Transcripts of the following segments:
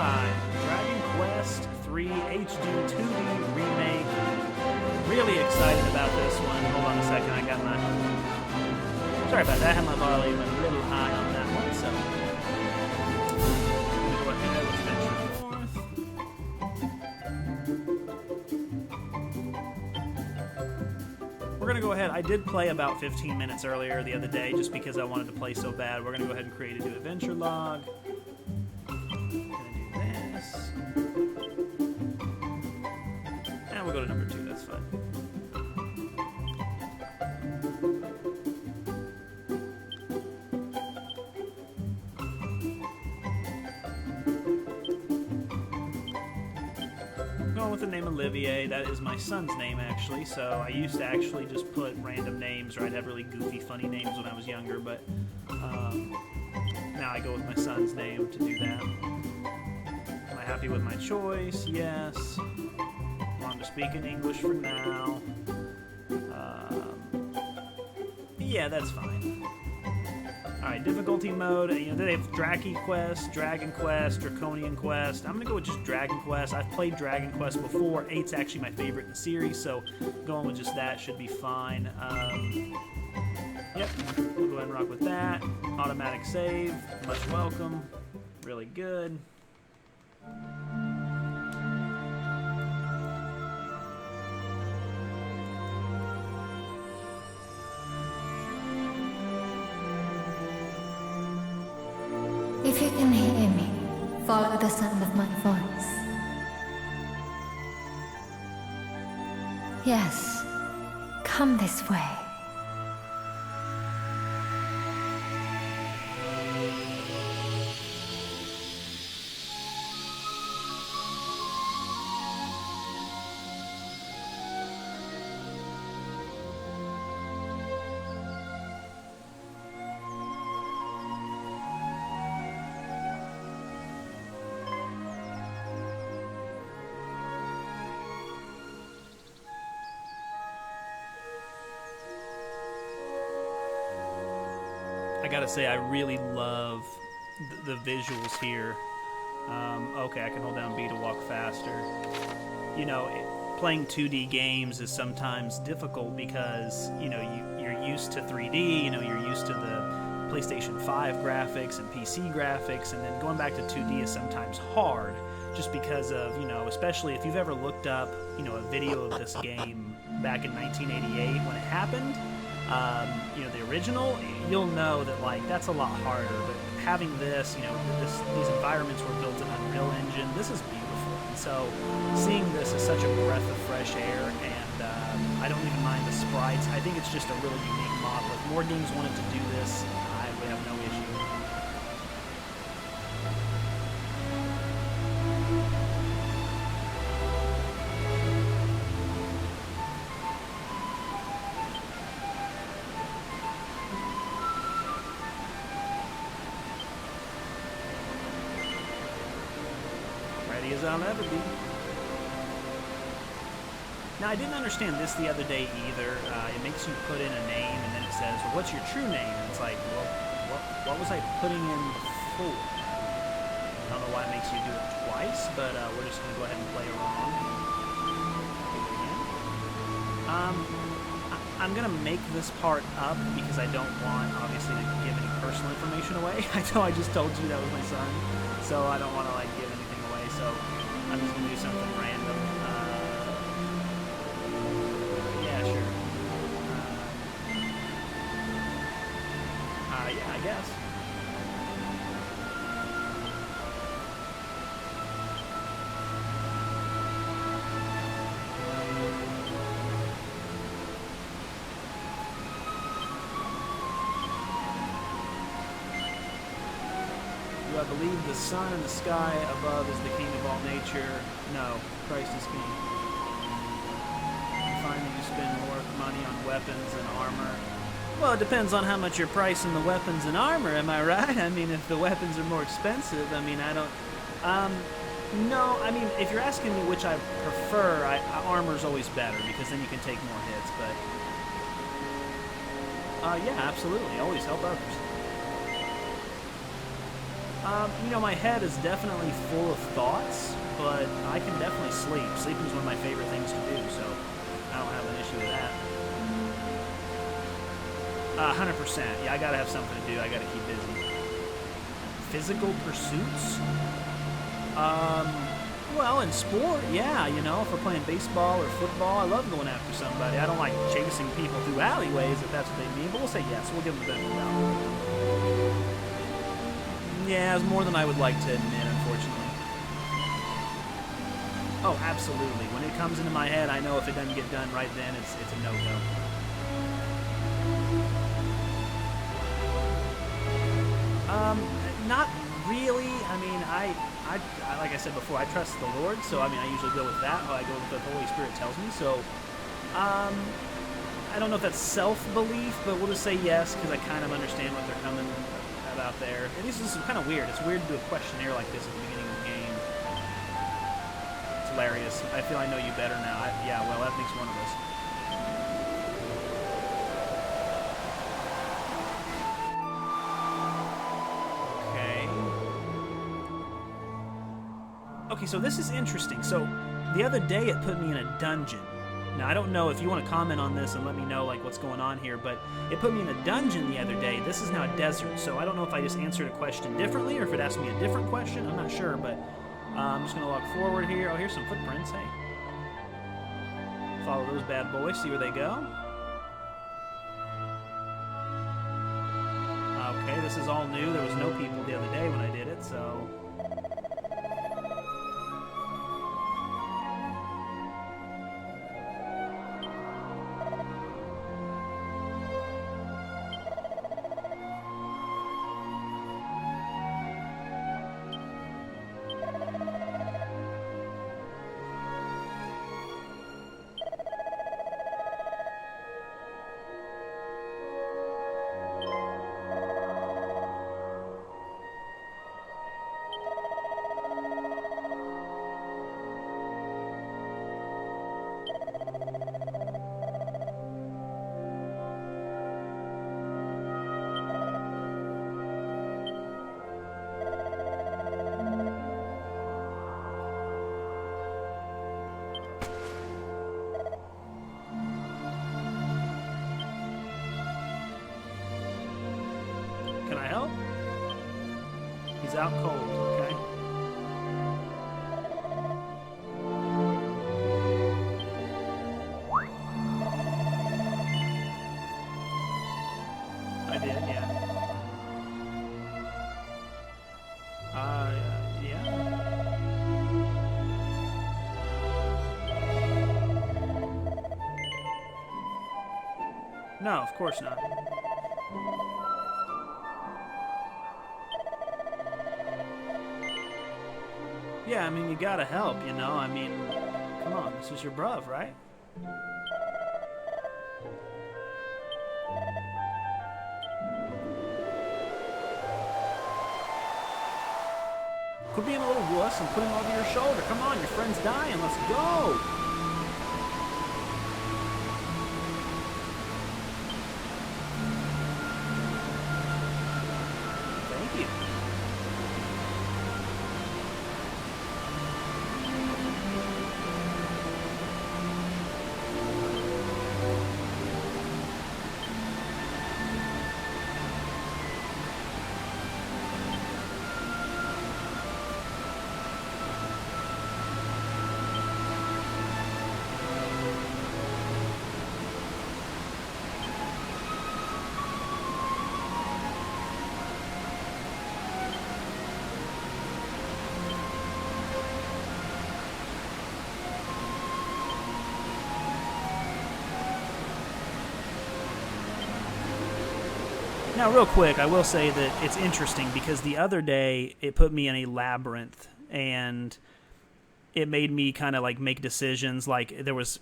Alright, Dragon Quest 3 HD 2D Remake. Really excited about this one. Hold on a second, I got my... Sorry about that, I had my volume a little high on that one, so... We're gonna go ahead. I did play about 15 minutes earlier the other day just because I wanted to play so bad. We're gonna go ahead and create a new adventure log. Gonna do this. And we'll go to number 2, that's fine. Going with the name Olivier. That is my son's name, actually. So I used to actually just put random names, or I'd have really goofy, funny names when I was younger, but now I go with my son's name to do that. Am I happy with my choice? Yes. Want to speak in English for now. Yeah, that's fine. Alright, difficulty mode. You know, they have Draki Quest, Dragon Quest, Draconian Quest. I'm going to go with just Dragon Quest. I've played Dragon Quest before. 8's actually my favorite in the series, so going with just that should be fine. Yep, we'll go ahead and rock with that. Automatic save, much welcome. Really good. If you can hear me, follow the sound of my voice. Yes, come this way. I gotta say, I really love the visuals here. Okay, I can hold down B to walk faster. You know, playing 2D games is sometimes difficult because, you know, you're used to 3D, you know, you're used to the PlayStation 5 graphics and PC graphics, and then going back to 2D is sometimes hard just because of, you know, especially if you've ever looked up, you know, a video of this game back in 1988 when it happened. You know, the original, you'll know that, like, that's a lot harder, but having this, you know, these environments were built in Unreal Engine, this is beautiful, and so seeing this is such a breath of fresh air, and I don't even mind the sprites. I think it's just a really unique model. If more games wanted to do this, I would have no issue. As I'll ever be. Now, I didn't understand this the other day either. It makes you put in a name, and then it says, well, what's your true name? And it's like, well, what was I putting in before? I don't know why it makes you do it twice, but we're just going to go ahead and play along. I'm going to make this part up because I don't want, obviously, to give any personal information away. I know I just told you that was my son, so I don't want to, like, give anything away, so I'm just going to do something random. Yeah, sure. Yeah, I guess. I believe the sun and the sky above is the king of all nature. No, Christ is king. You find that you spend more money on weapons and armor. Well, it depends on how much you're pricing the weapons and armor, am I right? I mean, if the weapons are more expensive, I mean, I don't... no, I mean, if you're asking me which I prefer, armor's always better, because then you can take more hits, but... yeah, absolutely. Always help others. My head is definitely full of thoughts, but I can definitely sleep. Sleeping is one of my favorite things to do, so I don't have an issue with that. 100%. Yeah, I gotta have something to do. I gotta keep busy. Physical pursuits? Well, in sport, yeah, if we're playing baseball or football, I love going after somebody. I don't like chasing people through alleyways, if that's what they mean, but we'll say yes. We'll give them the benefit of the doubt. Yeah, it's more than I would like to admit, unfortunately. Oh, absolutely. When it comes into my head, I know if it doesn't get done right then, it's a no-go. Not really. I mean, I like I said before, I trust the Lord, so I usually go with that. I go with what the Holy Spirit tells me. So, I don't know if that's self-belief, but we'll just say yes because I kind of understand what they're coming about there. And this is kind of weird. It's weird to do a questionnaire like this at the beginning of the game. It's hilarious. I feel I know you better now. Yeah, well, that makes one of us. Okay, so this is interesting. So the other day it put me in a dungeon. Now I don't know if you want to comment on this and let me know like what's going on here, but it put me in a dungeon the other day. This is now a desert, so I don't know if I just answered a question differently or if it asked me a different question. I'm not sure, but I'm just going to walk forward here. Oh, here's some footprints. Hey. Follow those bad boys, see where they go. Okay, this is all new. There was no people the other day when I did it, so... Can I help? He's out cold, okay? I did, yeah. Yeah. No, of course not. Yeah, I mean, you gotta help, you know? I mean, come on, this is your bruv, right? Quit being a little wuss and put him over your shoulder. Come on, your friend's dying. Let's go! Thank you. Now, real quick, I will say that it's interesting because the other day it put me in a labyrinth and it made me kind of like make decisions. Like there was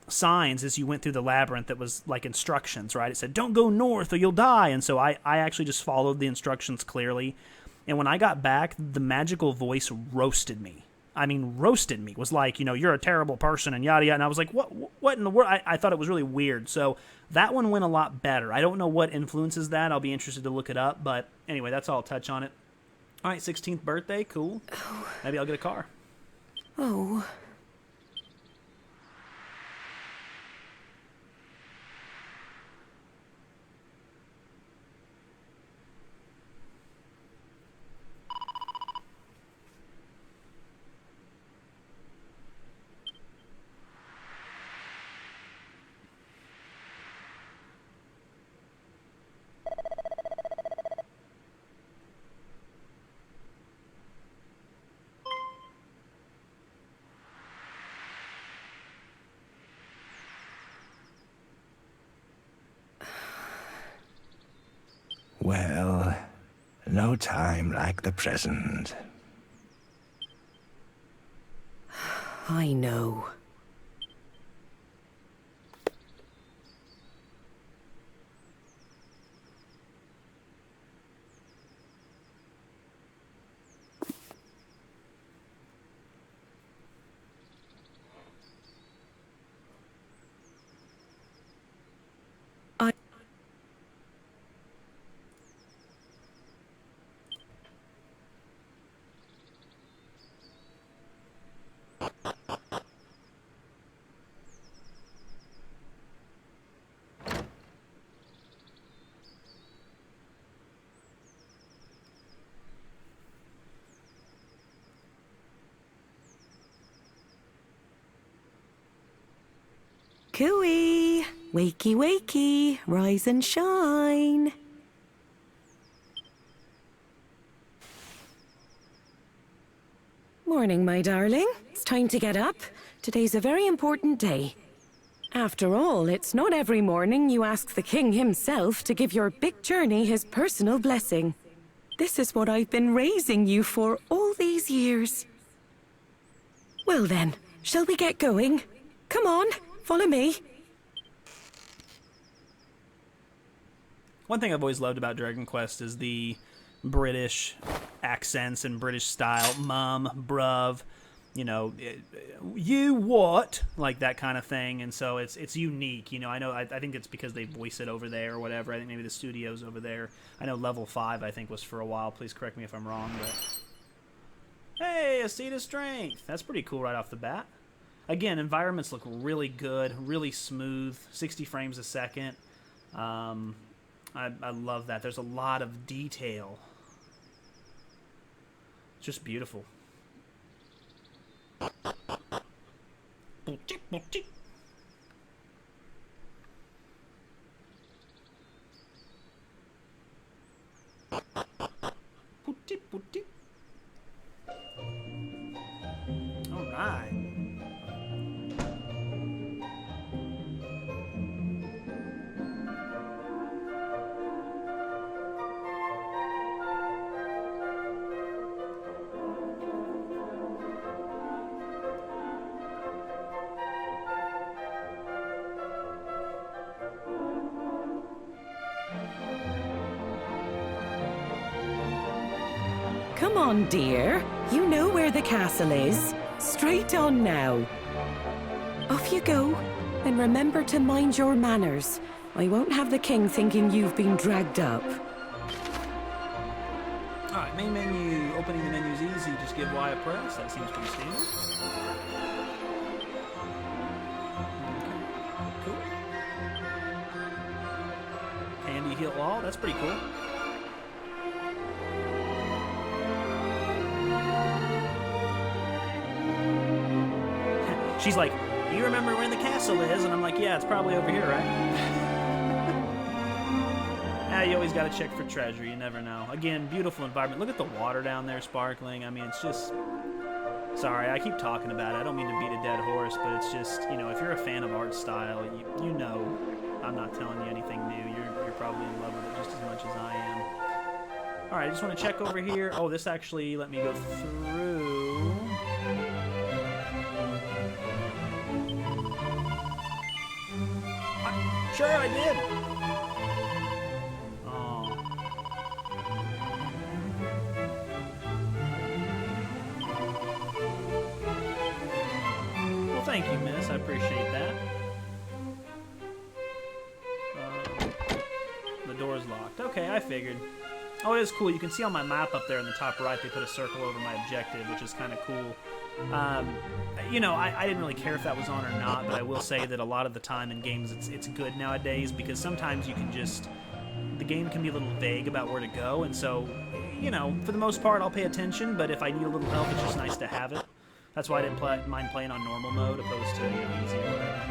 signs as you went through the labyrinth that was like instructions, right? It said, don't go north or you'll die. And so I actually just followed the instructions clearly. And when I got back, the magical voice roasted me. I mean, roasted me. Was like, you know, you're a terrible person and yada yada. And I was like, what in the world? I thought it was really weird. So that one went a lot better. I don't know what influences that. I'll be interested to look it up. But anyway, that's all I'll touch on it. All right, 16th birthday, cool. Maybe I'll get a car. Oh. Well, no time like the present. I know. Cooey! Wakey, wakey! Rise and shine! Morning, my darling. It's time to get up. Today's a very important day. After all, it's not every morning you ask the king himself to give your big journey his personal blessing. This is what I've been raising you for all these years. Well then, shall we get going? Come on, follow me. One thing I've always loved about Dragon Quest is the British accents and British style. Mum, bruv, you know, you what? Like that kind of thing. And so it's unique. You know, I think it's because they voice it over there or whatever. I think maybe the studio's over there. I know Level 5, I think, was for a while. Please correct me if I'm wrong. But hey, a seed of strength. That's pretty cool right off the bat. Again, environments look really good, really smooth, 60 frames a second. I love that. There's a lot of detail. It's just beautiful. All right. Come on, dear. You know where the castle is. Straight on now. Off you go. And remember to mind your manners. I won't have the king thinking you've been dragged up. Alright, main menu. Opening the menu's easy. Just give Y a press. That seems pretty standard. Cool. Handy heal all. That's pretty cool. She's like, you remember where the castle is? And I'm like, yeah, it's probably over here, right? You always got to check for treasure. You never know. Again, beautiful environment. Look at the water down there sparkling. I mean, it's just... Sorry, I keep talking about it. I don't mean to beat a dead horse, but it's just, you know, if you're a fan of art style, you know I'm not telling you anything new. You're probably in love with it just as much as I am. All right, I just want to check over here. Oh, this actually let me go through... Sure, I did. Oh. Well, thank you, miss. I appreciate that. The door's locked. Okay, I figured. Oh, it is cool. You can see on my map up there in the top right, they put a circle over my objective, which is kind of cool. You know, I didn't really care if that was on or not, but I will say that a lot of the time in games it's good nowadays, because sometimes you can just... the game can be a little vague about where to go, and so, you know, for the most part, I'll pay attention, but if I need a little help, it's just nice to have it. That's why I didn't mind playing on normal mode opposed to, you know, easy or whatever.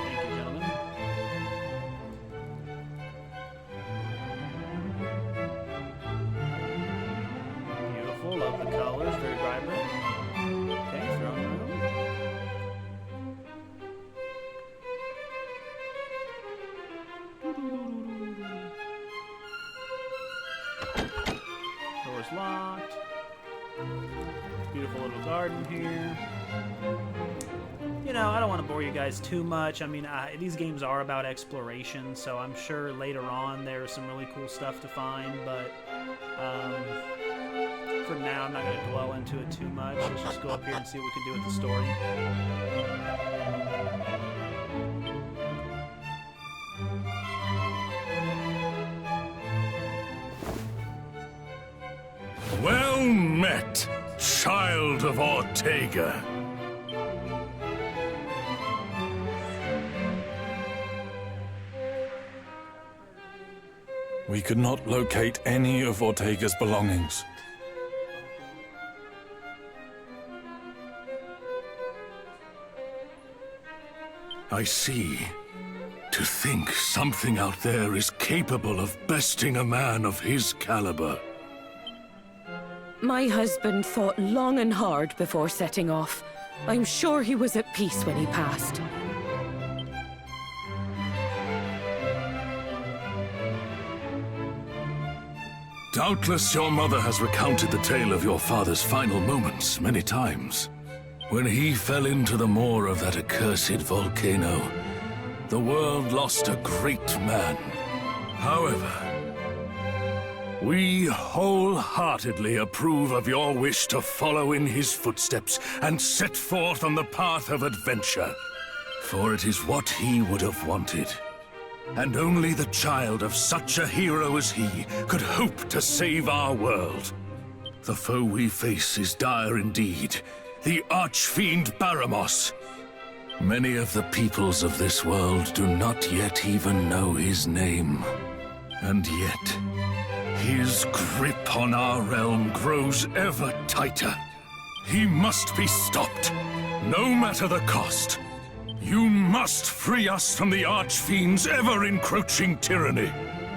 Thank you, gentlemen. Beautiful, love the colors, very vibrant. Okay, throne room. Door's locked. Beautiful little garden here. You know, I don't want to bore you guys too much. I mean, these games are about exploration, so I'm sure later on there's some really cool stuff to find, but for now I'm not going to dwell into it too much. Let's just go up here and see what we can do with the story. Well met, child of Ortega. We could not locate any of Ortega's belongings. I see. To think something out there is capable of besting a man of his caliber. My husband thought long and hard before setting off. I'm sure he was at peace when he passed. Doubtless your mother has recounted the tale of your father's final moments many times. When he fell into the maw of that accursed volcano, the world lost a great man. However, we wholeheartedly approve of your wish to follow in his footsteps and set forth on the path of adventure. For it is what he would have wanted. And only the child of such a hero as he could hope to save our world. The foe we face is dire indeed, the archfiend Baramos. Many of the peoples of this world do not yet even know his name. And yet, his grip on our realm grows ever tighter. He must be stopped, no matter the cost. You must free us from the Archfiend's ever-encroaching tyranny.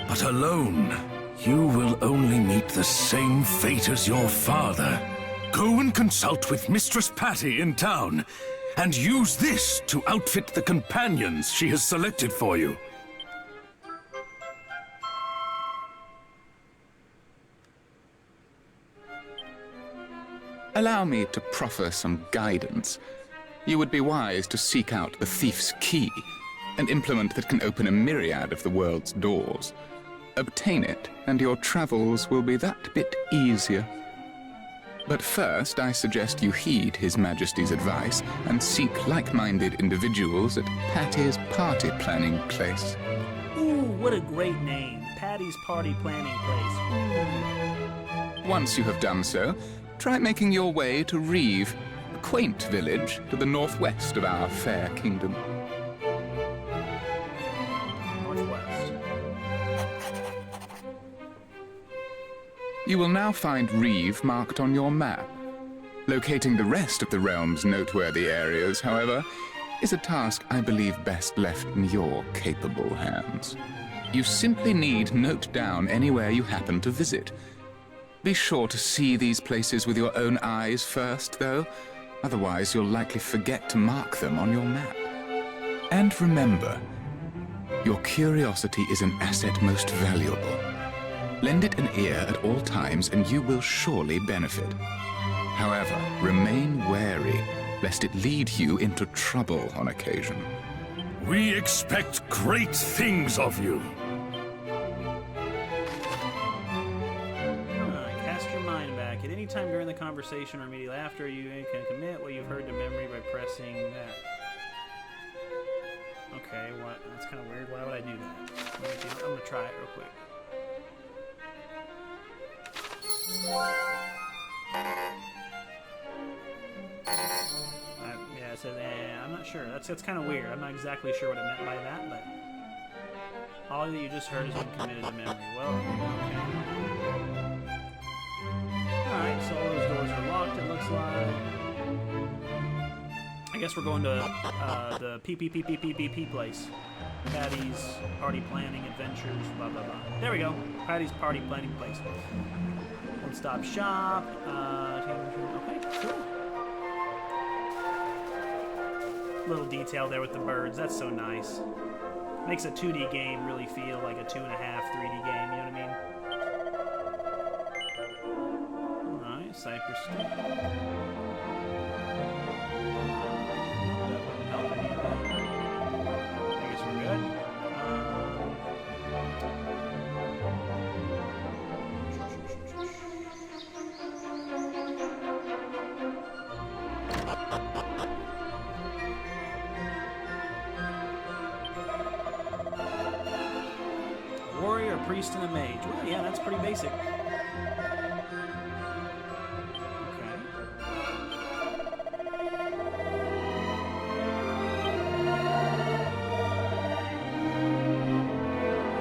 But alone, you will only meet the same fate as your father. Go and consult with Mistress Patty in town, and use this to outfit the companions she has selected for you. Allow me to proffer some guidance. You would be wise to seek out the thief's key, an implement that can open a myriad of the world's doors. Obtain it, and your travels will be that bit easier. But first, I suggest you heed His Majesty's advice and seek like-minded individuals at Patty's party planning place. Ooh, what a great name. Patty's party planning place. Ooh. Once you have done so, try making your way to Reeve, a quaint village to the northwest of our fair kingdom. Northwest. You will now find Reeve marked on your map. Locating the rest of the realm's noteworthy areas, however, is a task I believe best left in your capable hands. You simply need note down anywhere you happen to visit. Be sure to see these places with your own eyes first, though. Otherwise, you'll likely forget to mark them on your map. And remember, your curiosity is an asset most valuable. Lend it an ear at all times, and you will surely benefit. However, remain wary, lest it lead you into trouble on occasion. We expect great things of you. Cast your mind back. At any time during the conversation or immediately after, you can commit what you've heard to memory by pressing that. Okay, what? That's kind of weird. Why would I do that? I'm gonna try it real quick. Yeah, it says, I'm not sure. That's kind of weird. I'm not exactly sure what it meant by that, but all that you just heard has been committed to memory. Well, okay. Alright, so all those doors are locked, it looks like. I guess we're going to the PPPPPP place. Patty's Party Planning Adventures, blah, blah, blah. There we go. Patty's Party Planning Place. One-stop shop. Okay, cool. Little detail there with the birds. That's so nice. Makes a 2D game really feel like a 2.5, 3D game, you know what I mean? Alright, Cypress Stick. That wouldn't help any of that. I guess we're good. Warrior, a priest, and a mage. Well, yeah, that's pretty basic. Okay.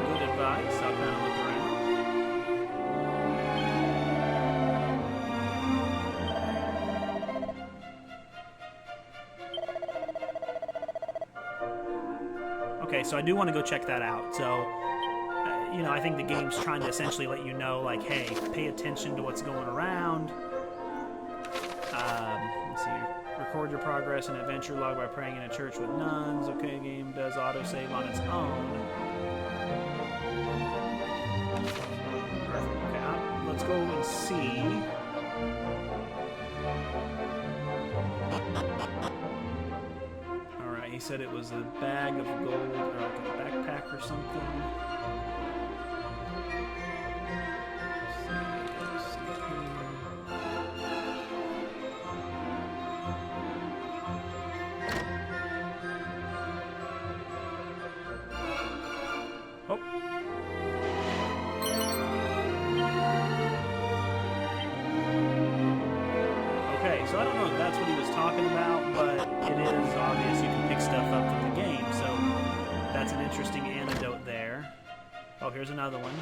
Good advice. I'll kind of look around. Okay, so I do want to go check that out. So, you know, I think the game's trying to essentially let you know, like, hey, pay attention to what's going around. Let's see. Record your progress in adventure log by praying in a church with nuns. Okay, game does autosave on its own. Perfect. Okay, let's go and see. Alright, he said it was a bag of gold, or like a backpack or something. Oh. Okay, so I don't know if that's what he was talking about, but it is obvious you can pick stuff up from the game, so that's an interesting anecdote there. Oh, here's another one.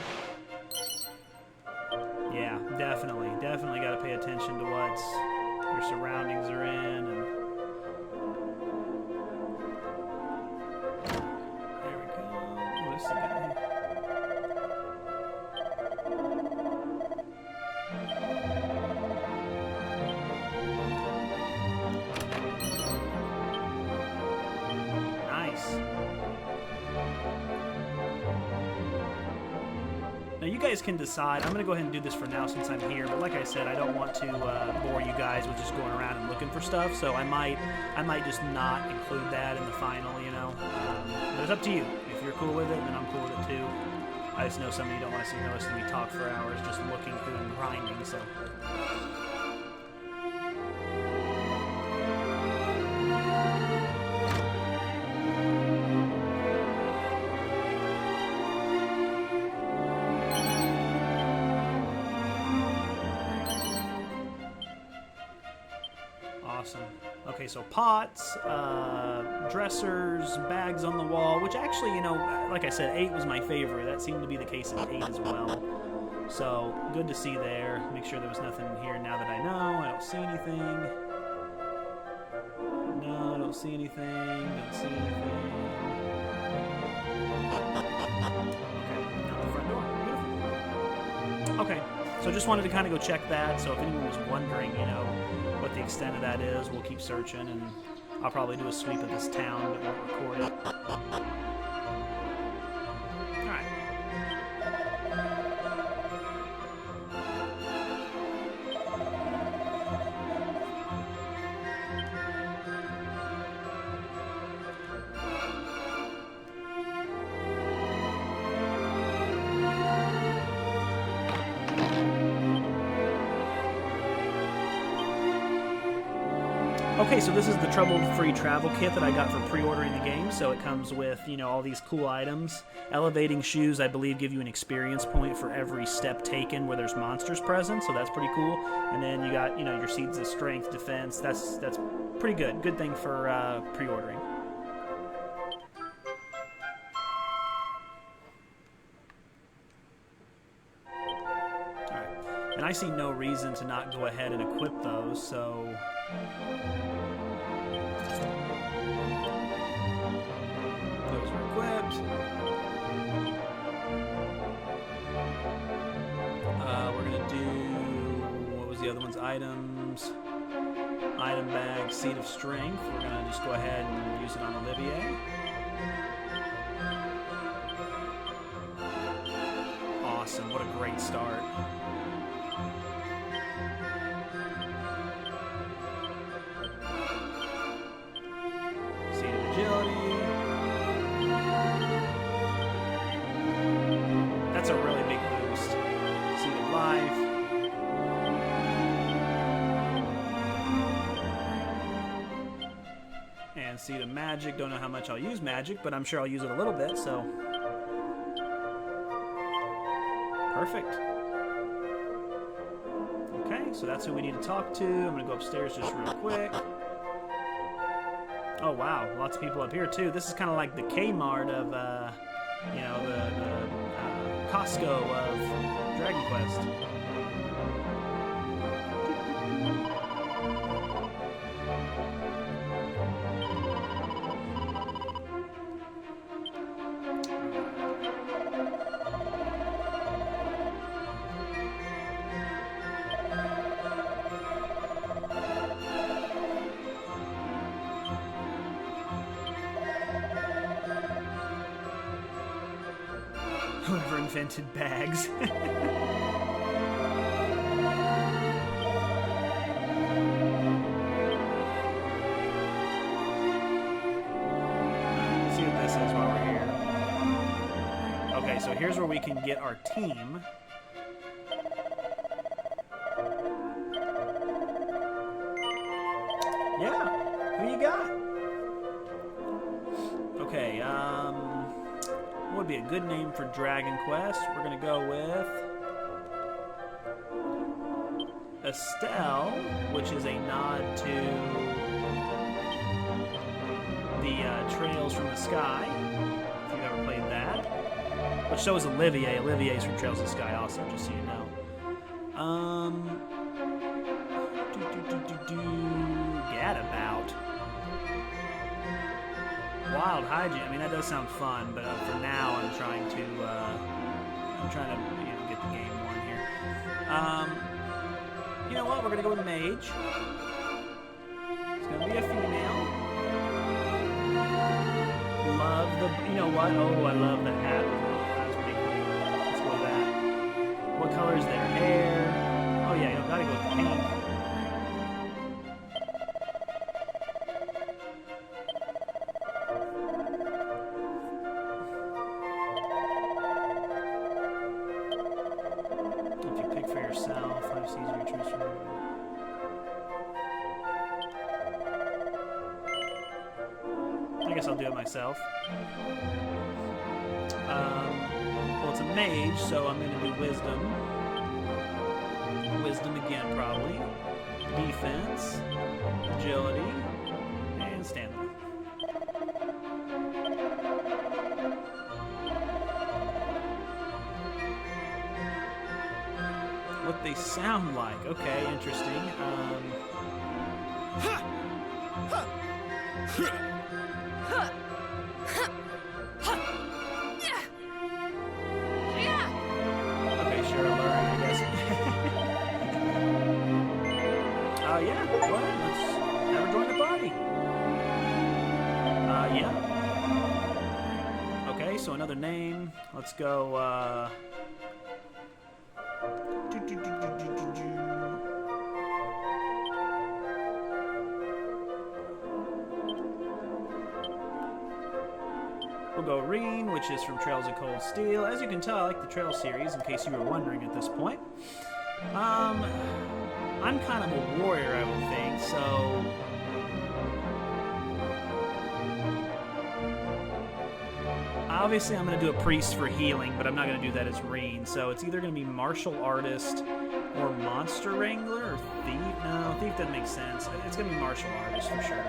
Yeah, definitely got to pay attention to what your surroundings are in, and there we go. Oh, this is a guy. Nice. Now you guys can decide. I'm going to go ahead and do this for now since I'm here, but like I said, I don't want to bore you guys with just going around and looking for stuff, so I might just not include that in the final, you know. But it's up to you. If you're cool with it, then I'm cool with it too. I just know some of you don't want to see me listen to me talk for hours just looking through and grinding, so... Awesome. Okay, so pots, dressers, bags on the wall, which actually, you know, like I said, 8 was my favorite. That seemed to be the case in 8 as well. So, good to see there. Make sure there was nothing in here now that I know. I don't see anything. No, I don't see anything. Don't see anything. Okay, out the front door. Beautiful. Okay, so just wanted to kind of go check that. So if anyone was wondering, you know, what the extent of that is, we'll keep searching, and I'll probably do a sweep of this town, but won't record it. Alright. Okay, so this is the trouble-free travel kit that I got for pre-ordering the game. So it comes with, you know, all these cool items. Elevating shoes, I believe, give you an experience point for every step taken where there's monsters present, so that's pretty cool. And then you got, you know, your seeds of strength, defense. That's pretty good. Good thing for pre-ordering. And I see no reason to not go ahead and equip those, so... Those are equipped. We're going to do... What was the other one's? Items. Item bag, Seed of Strength. We're going to just go ahead and use it on Olivier. Awesome. What a great start. That's a really big boost. Seed of Life. And Seed of Magic. Don't know how much I'll use Magic, but I'm sure I'll use it a little bit, so... Perfect. Okay, so that's who we need to talk to. I'm going to go upstairs just real quick. Oh, wow. Lots of people up here, too. This is kind of like the Kmart of, you know, the Costco of Dragon Quest. Whoever invented bags. Let's see what this is while we're here. Okay, so here's where we can get our team. Yeah, who you got? Okay, what would be a good name for Dragon Quest? We're going to go with Estelle, which is a nod to the Trails from the Sky, if you've ever played that. Which so is Olivier. Olivier's from Trails of the Sky also, just so you know. Gadabout. Wild Hygiene. I mean, that does sound fun, but for now, I'm trying to, you know, get the game won here. You know what? We're gonna go with Mage. It's gonna be a female. Love the. You know what? Oh, I love the hat. That's pretty cool. Let's go with that. What color is their hair? Oh yeah, you know, gotta go with pink. I guess I'll do it myself. Well, it's a mage, so I'm going to do wisdom. Wisdom again, probably. Defense, agility, and stamina. What they sound like. Okay, interesting. Okay, sure, I'll learn, I guess. Yeah, well, let's have her join the party. Yeah. Okay, so another name. Let's go, We'll go Reen, which is from Trails of Cold Steel. As you can tell, I like the Trail series, in case you were wondering at this point. I'm kind of a warrior, I would think, so obviously I'm going to do a priest for healing, but I'm not going to do that as Reen. So it's either going to be martial artist or monster wrangler or thief. No, thief doesn't make sense. It's going to be martial artist for sure.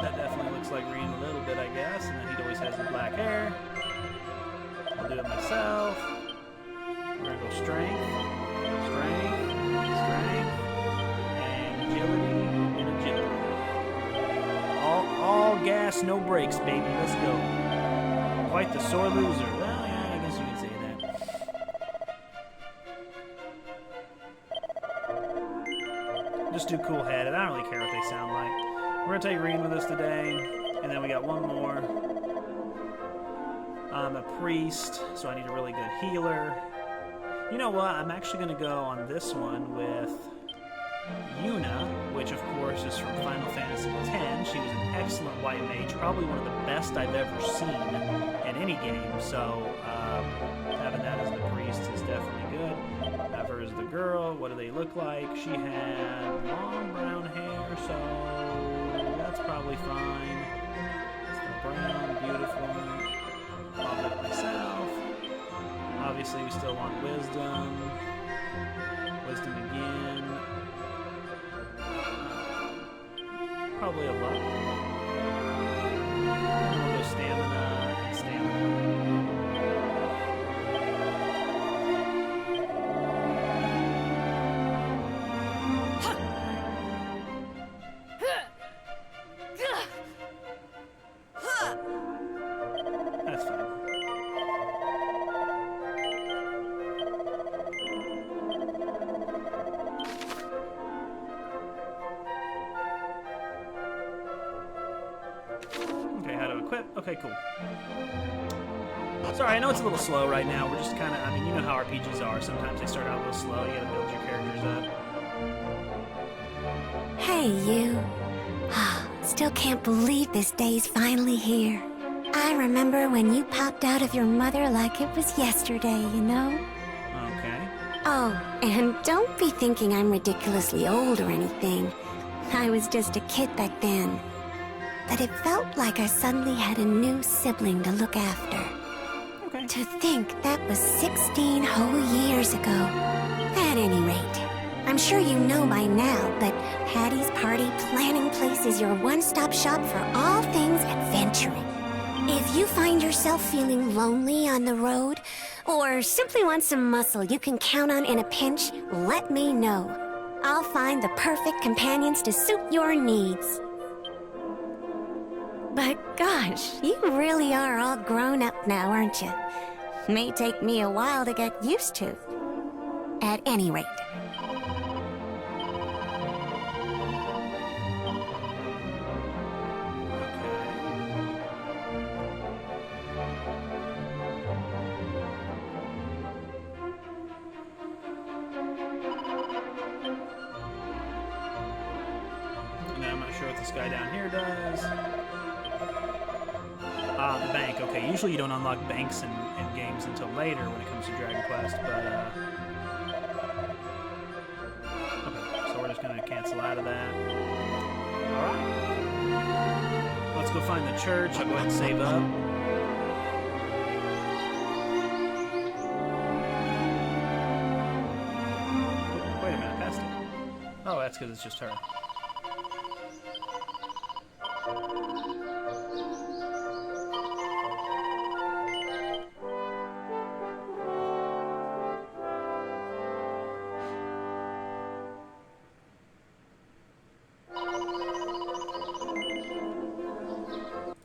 That definitely looks like Reen a little bit, I guess. And then he always has the black hair. I'll do it myself. We're going to go strength, strength, strength, and agility, and agility. All gas, no brakes, baby. Let's go. Quite the sore loser. Well, yeah, I guess you can say that. Just do cool headed. I don't really care what they sound like. We're gonna take Reen with us today, and then we got one more. I'm a priest, so I need a really good healer. You know what? I'm actually gonna go on this one with Yuna, which of course is from Final Fantasy X. She was an excellent white mage, probably one of the best I've ever seen in any game, so having that as the priest is definitely good. Have her as the girl. What do they look like? She had long brown hair, so that's probably fine. It's the brown, beautiful. I'll do it myself. Obviously we still want wisdom. Wisdom again. Probably a lot. And we'll go stamina and stamina. That's fine. Okay, how to equip? Okay, cool. Sorry, I know it's a little slow right now. We're just kind of, I mean, you know how RPGs are. Sometimes they start out a little slow. You gotta build your characters up. Hey, you. Still can't believe this day's finally here. I remember when you popped out of your mother like it was yesterday, you know? Okay. Oh, and don't be thinking I'm ridiculously old or anything. I was just a kid back then. But it felt like I suddenly had a new sibling to look after. Okay. To think that was 16 whole years ago. At any rate, I'm sure you know by now, but Hattie's Party Planning Place is your one-stop shop for all things adventuring. If you find yourself feeling lonely on the road, or simply want some muscle you can count on in a pinch, let me know. I'll find the perfect companions to suit your needs. But gosh, you really are all grown up now, aren't you? May take me a while to get used to. At any rate. And I'm not sure what this guy down here does. Ah, the bank. Okay, usually you don't unlock banks in games until later when it comes to Dragon Quest, but okay, so we're just gonna cancel out of that. Alright. Let's go find the church. I'll go ahead and save up. Wait a minute, I passed it. Oh, that's because it's just her.